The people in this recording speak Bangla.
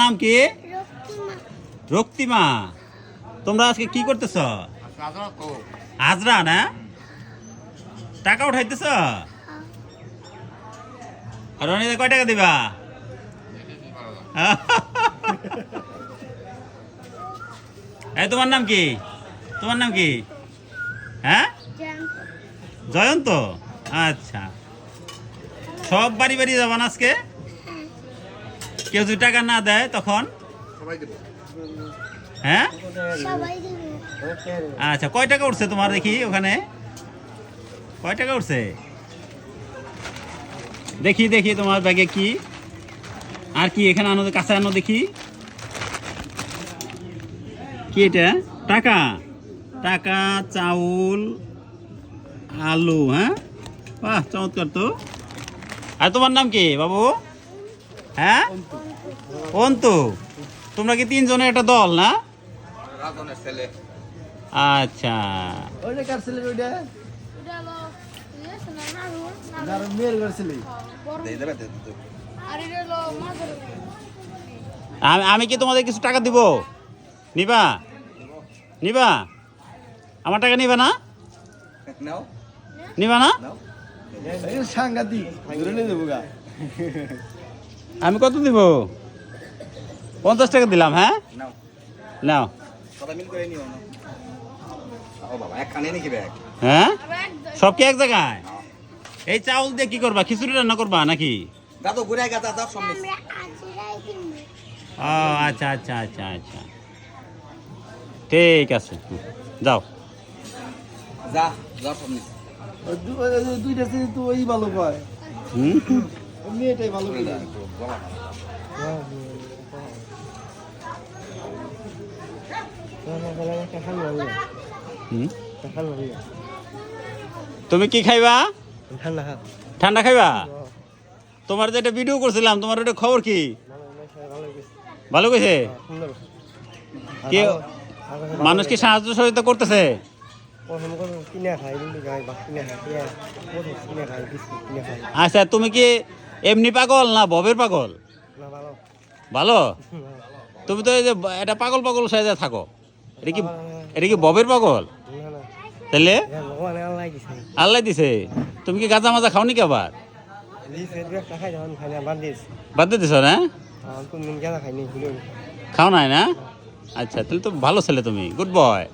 নাম কি? রক্তিমা। তোমরা আজকে কি করতেছ? হাজরা না? টাকা উঠাইতেছ? রনিদা কয় টাকা দিবা? এই তোমার নাম কি? তোমার নাম কি? হ্যাঁ, জয়ন্ত। আচ্ছা, সব বাড়ি বাড়ি যাবা না আজকে? কেউ যদি টাকা না দেয় তখন? হ্যাঁ, আচ্ছা। কয় টাকা উঠছে তোমার দেখি ওখানে? কয় টাকা উঠছে দেখি? দেখি তোমার ব্যাগে কি আর কি এখানে আনো, কাছে আনো দেখি। কি এটা? টাকা? টাকা, চাউল, আলু। হ্যাঁ, বাহ, চমৎকার তো। আর তোমার নাম কি বাবু? হ্যাঁ, অন্তু। তোমরা কি তিনজনের একটা দল না? আচ্ছা, আমি কি তোমাদের কিছু টাকা দিব? নিবা? নিবা? আমার টাকা নিবা না? নিবা না? আমি কত দিব? 50 টাকা দিলাম। হ্যাঁ, নাও। হ্যাঁ, সব কি এক জায়গায়? এই চাউল দিয়ে কি করবা? খিচুড়ি রান্না করবা নাকি? ও আচ্ছা আচ্ছা আচ্ছা আচ্ছা, ঠিক আছে, যাও। দুইটা তো ওই ভালো পায়, মেয়েটাই ভালো কিনা। তুমি কি খাইবা? ঠান্ডা ঠান্ডা খাইবা? তোমার যে একটা ভিডিও করছিলাম, তোমার ওটা খবর কি? ভালো কইছে? কে মানুষ কি সাহায্য সহযোগিতা করতেছে? আচ্ছা, তুমি কি এমনি পাগল না ভবের পাগল? ভালো। তুমি তো এই যে এটা পাগল পাগল সাইজে থাকো, এটা কি ভবের পাগল? তাহলে আল্লাহ দিছে। তুমি কি গাঁজা মাজা খাওনি কি আবার? বাদ দিয়ে দিছ না? খাও নাই না? আচ্ছা, তাহলে তো ভালো ছেলে তুমি, গুড বয়।